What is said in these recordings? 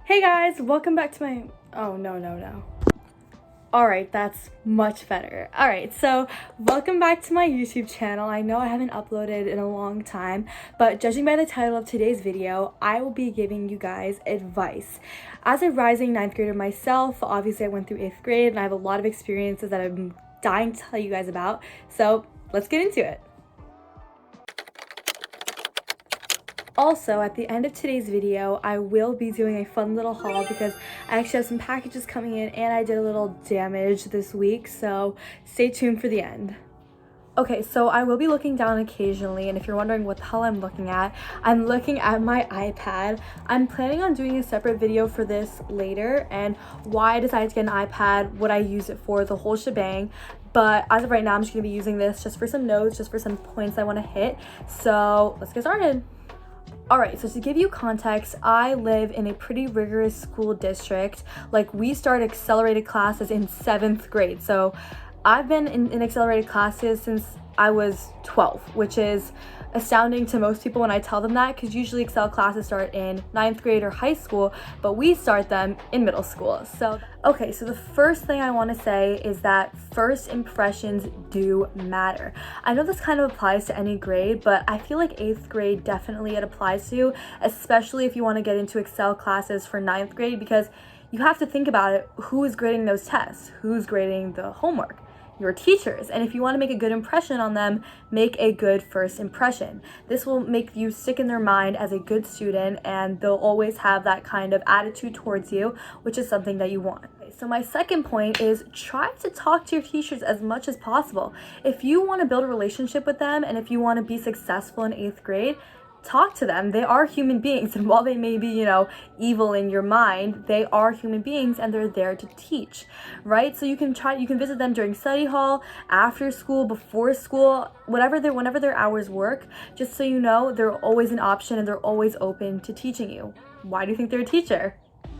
Hey guys, welcome back to my, oh no. Alright, that's much better. Alright, so welcome back to my YouTube channel. I know I haven't uploaded in a long time, but judging by the title of today's video, I will be giving you guys advice. As a rising 9th grader myself, obviously I went through 8th grade and I have a lot of experiences that I'm dying to tell you guys about, so let's get into it. Also, at the end of today's video, I will be doing a fun little haul because I actually have some packages coming in and I did a little damage this week, so stay tuned for the end. Okay, so I will be looking down occasionally, and if you're wondering what the hell I'm looking at my iPad. I'm planning on doing a separate video for this later, and why I decided to get an iPad, what I use it for, the whole shebang. But as of right now, I'm just going to be using this just for some notes, just for some points I want to hit. So let's get started. Alright, so to give you context, I live in a pretty rigorous school district. Like, we start accelerated classes in 7th grade. So I've been in accelerated classes since I was 12, which is astounding to most people when I tell them that, because usually Excel classes start in 9th grade or high school, but we start them in middle school. So, okay, so the first thing I want to say is that first impressions do matter. I know this kind of applies to any grade, but I feel like 8th grade definitely it applies to, especially if you want to get into Excel classes for 9th grade, because you have to think about it. Who is grading those tests? Who's grading the homework? Your teachers. And if you want to make a good impression on them, make a good first impression. This will make you stick in their mind as a good student, and they'll always have that kind of attitude towards you, which is something that you want. So my second point is try to talk to your teachers as much as possible. If you want to build a relationship with them and if you want to be successful in 8th grade, talk to them. They are human beings, and while they may be, evil in your mind, they are human beings and they're there to teach, right? So you can visit them during study hall, after school, before school, whenever their hours work, just so you know they're always an option and they're always open to teaching you. Why do you think they're a teacher?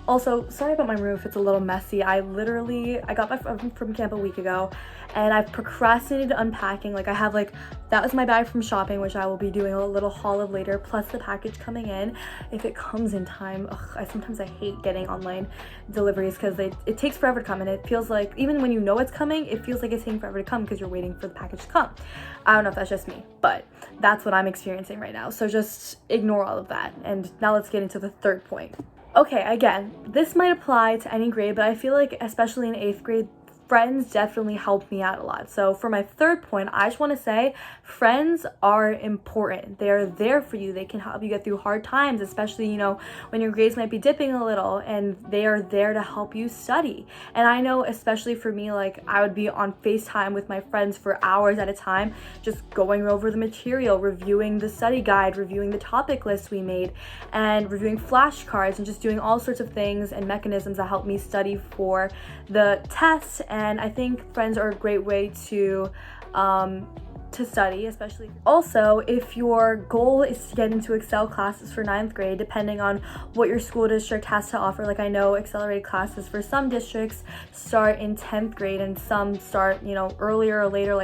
Also, sorry about my roof, it's a little messy. I got my from camp a week ago, and I've procrastinated unpacking. That was my bag from shopping, which I will be doing a little haul of later, plus the package coming in, if it comes in time. Sometimes I hate getting online deliveries because it takes forever to come, and it feels like, even when you know it's coming, it feels like it's taking forever to come because you're waiting for the package to come. I don't know if that's just me, but that's what I'm experiencing right now. So just ignore all of that. And now let's get into the third point. Okay, again, this might apply to any grade, but I feel like especially in 8th grade, friends definitely helped me out a lot. So for my third point, I just want to say friends are important. They're there for you. They can help you get through hard times, especially, when your grades might be dipping a little, and they are there to help you study. And I know, especially for me, I would be on FaceTime with my friends for hours at a time, just going over the material, reviewing the study guide, reviewing the topic list we made, and reviewing flashcards, and just doing all sorts of things and mechanisms that help me study for the tests. And I think friends are a great way to study, especially. Also, if your goal is to get into Excel classes for 9th grade, depending on what your school district has to offer, I know accelerated classes for some districts start in 10th grade and some start, earlier or later.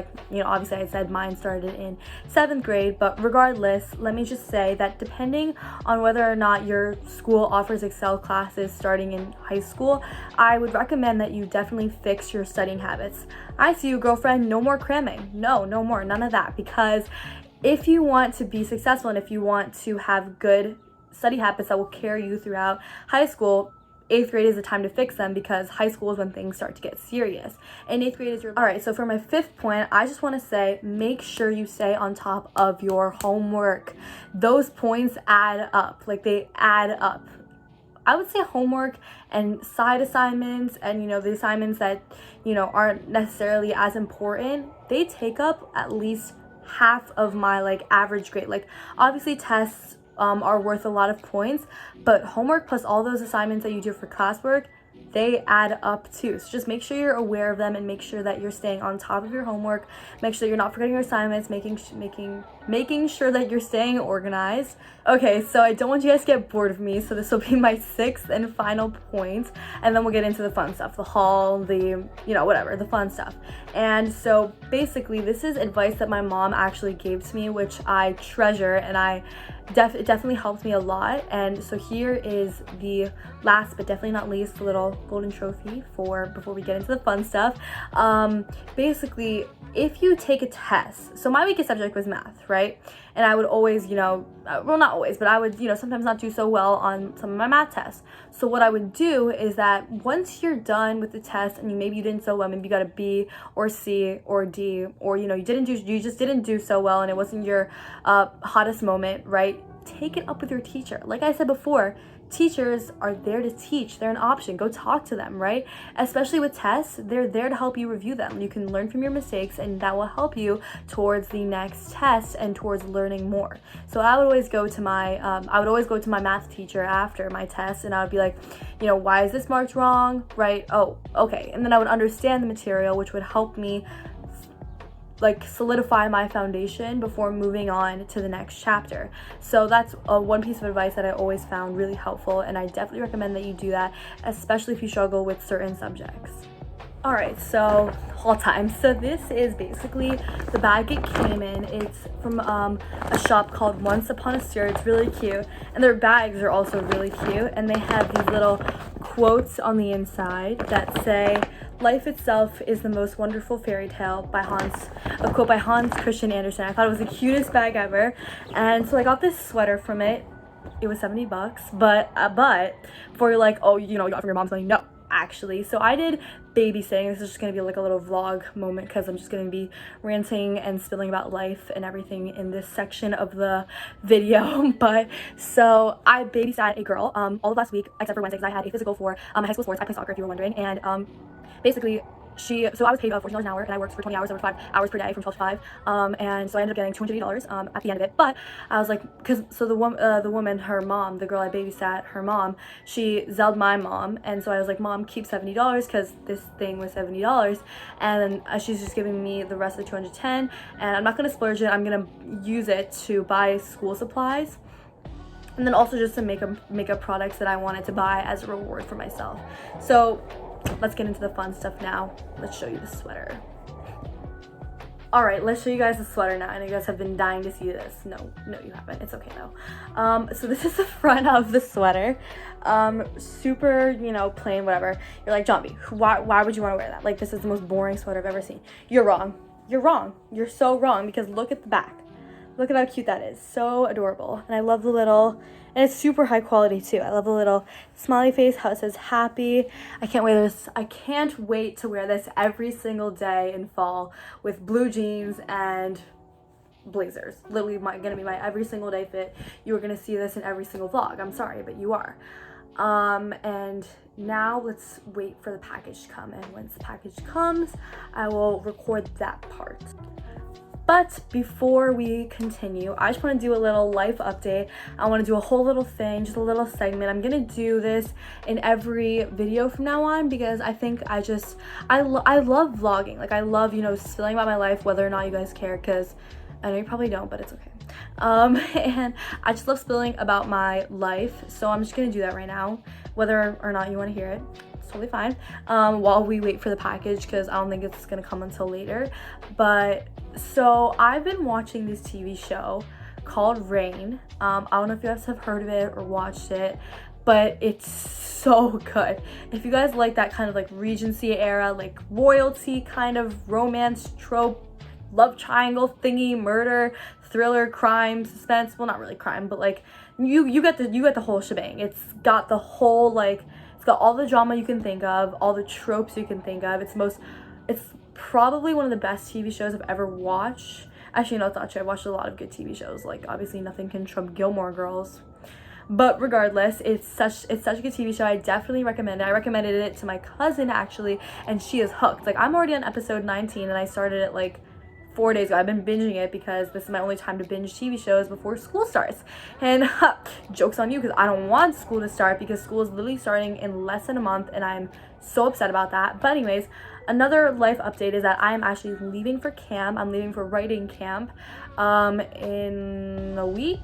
Obviously I said mine started in 7th grade, but regardless, let me just say that depending on whether or not your school offers Excel classes starting in high school, I would recommend that you definitely fix your studying habits. I see you, girlfriend, no more cramming. No more, none of that, because if you want to be successful and if you want to have good study habits that will carry you throughout high school, 8th grade is the time to fix them, because high school is when things start to get serious. And 8th grade is your... Alright, so for my fifth point, I just want to say, make sure you stay on top of your homework. Those points add up. They add up. I would say homework and side assignments and, the assignments that, aren't necessarily as important, they take up at least half of my, average grade. Obviously tests are worth a lot of points, but homework plus all those assignments that you do for classwork, they add up too. So just make sure you're aware of them and make sure that you're staying on top of your homework. Make sure you're not forgetting your assignments, making making sure that you're staying organized. Okay, so I don't want you guys to get bored of me, so this will be my sixth and final point, and then we'll get into the fun stuff, the haul, the, whatever, the fun stuff. And so basically, this is advice that my mom actually gave to me, which I treasure, and it definitely helped me a lot. And so here is the last but definitely not least, the little golden trophy for before we get into the fun stuff. Basically, if you take a test, so my weakest subject was math, right? And I would always, well, not always, but I would, sometimes not do so well on some of my math tests. So what I would do is that once you're done with the test and maybe you didn't so well, maybe you got a B or C or D, or, you just didn't do so well and it wasn't your hottest moment, right? Take it up with your teacher. Like I said before, teachers are there to teach. They're an option. Go talk to them, right? Especially with tests, they're there to help you review them. You can learn from your mistakes, and that will help you towards the next test and towards learning more. So I would always go to my math teacher after my test, and I would be like, why is this marked wrong, right? Oh, okay. And then I would understand the material, which would help me solidify my foundation before moving on to the next chapter. So that's one piece of advice that I always found really helpful, and I definitely recommend that you do that, especially if you struggle with certain subjects. All right, so haul time. So this is basically the bag it came in. It's from a shop called Once Upon a Steer. It's really cute, and their bags are also really cute, and they have these little quotes on the inside that say, "Life itself is the most wonderful fairy tale," a quote by Hans Christian Andersen. I thought it was the cutest bag ever, and so I got this sweater from it. It was $70, but before you're like, oh, you got it from your mom's money, no. Actually, so I did babysitting. This is just gonna be like a little vlog moment because I'm just gonna be ranting and spilling about life and everything in this section of the video. But so I babysat a girl all of last week except for Wednesday because I had a physical for my high school sports. I play soccer, if you were wondering, and basically so I was paid $14 an hour, and I worked for 20 hours, over 5 hours per day from 12 to 5, and so I ended up getting $280 at the end of it. But I was like, the woman, her mom, the girl I babysat, her mom, she zelled my mom, and so I was like, Mom, keep $70 because this thing was $70, and she's just giving me the rest of the 210, and I'm not gonna splurge it. I'm gonna use it to buy school supplies, and then also just some makeup products that I wanted to buy as a reward for myself. So let's get into the fun stuff now. Let's show you the sweater. All right, let's show you guys the sweater now. And you guys have been dying to see this. No, you haven't. It's okay though. So this is the front of the sweater. Super, plain, whatever. You're like, John B, why would you want to wear that? Like, this is the most boring sweater I've ever seen. You're wrong. You're wrong. You're so wrong, because look at the back. Look at how cute that is. So adorable. And I love the little, and it's super high quality too. I love the little smiley face, how it says happy. I can't wait to wear this every single day in fall with blue jeans and blazers. Literally gonna be my every single day fit. You are gonna see this in every single vlog. I'm sorry, but you are. And now let's wait for the package to come. And once the package comes, I will record that part. But before we continue, I just want to do a little life update. I want to do a whole little thing, just a little segment. I'm going to do this in every video from now on because I think I love vlogging. Like, I love, spilling about my life, whether or not you guys care, because I know you probably don't, but it's okay. And I just love spilling about my life. So I'm just going to do that right now, whether or not you want to hear it. Totally fine, while we wait for the package, because I don't think it's gonna come until later. But so I've been watching this TV show called Reign. I don't know if you guys have heard of it or watched it, but it's so good. If you guys like that kind of like Regency era, like royalty kind of romance trope, love triangle thingy, murder, thriller, crime, suspense, well, not really crime, but like you get the whole shebang. It's got the whole, it's got all the drama you can think of, all the tropes you can think of. It's probably one of the best TV shows I've ever watched. Actually, no, it's not true. I've watched a lot of good TV shows. Like, obviously nothing can trump Gilmore Girls. But regardless, it's such a good TV show. I definitely recommend it. I recommended it to my cousin, actually, and she is hooked. Like, I'm already on episode 19, and I started it, 4 days ago. I've been binging it because this is my only time to binge TV shows before school starts. And joke's on you, because I don't want school to start, because school is literally starting in less than a month and I'm so upset about that. But anyways, another life update is that I am actually leaving for camp. I'm leaving for writing camp in a week.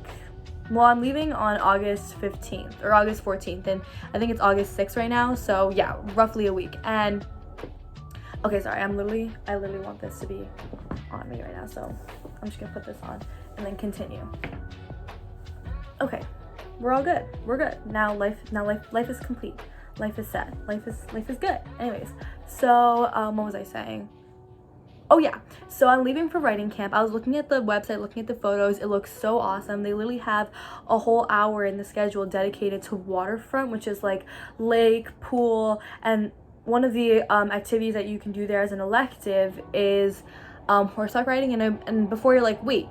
Well, I'm leaving on August 15th or August 14th, and I think it's August 6th right now. So yeah, roughly a week. And okay, sorry, I literally want this to be on me right now, so I'm just gonna put this on and then continue. Okay, we're all good. We're good. Now life is complete. Life is set. Life is good. Anyways, so what was I saying? Oh yeah, so I'm leaving for writing camp. I was looking at the website, looking at the photos. It looks so awesome. They literally have a whole hour in the schedule dedicated to waterfront, which is like lake, pool, and one of the activities that you can do there as an elective is horseback riding. And before you're like, wait,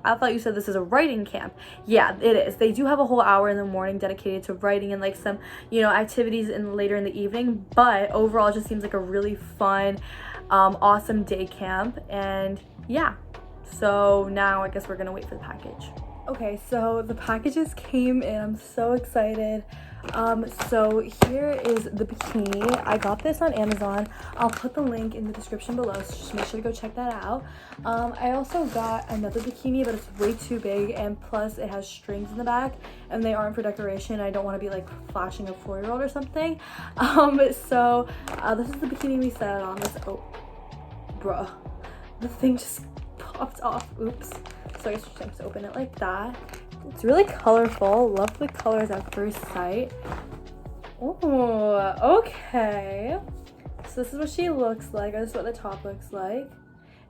I thought you said this is a writing camp. Yeah, it is. They do have a whole hour in the morning dedicated to writing and like some, activities later in the evening. But overall, it just seems like a really fun, awesome day camp. And yeah, so now I guess we're gonna wait for the package. Okay, so the packages came in. I'm so excited. So here is the bikini. I got this on Amazon. I'll put the link in the description below, so just make sure to go check that out. I also got another bikini, but it's way too big, and plus it has strings in the back, and they aren't for decoration. I don't want to be like flashing a 4-year-old or something. So this is the bikini we set on. This, oh, bruh, the thing just popped off. Oops. So I guess you just open it like that. It's really colorful. Love the colors at first sight. Oh, okay. So this is what she looks like. This is what the top looks like.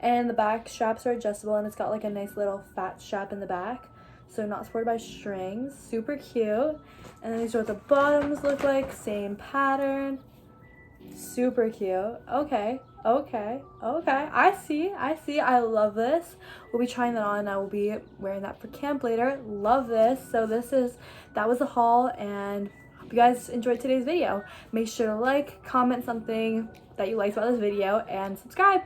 And the back straps are adjustable, and it's got like a nice little fat strap in the back. So not supported by strings. Super cute. And then these are what the bottoms look like. Same pattern. Super cute. Okay. I see. I love this. We'll be trying that on, and I will be wearing that for camp later. Love this. So that was the haul, and hope you guys enjoyed today's video. Make sure to like, comment something that you liked about this video, and subscribe.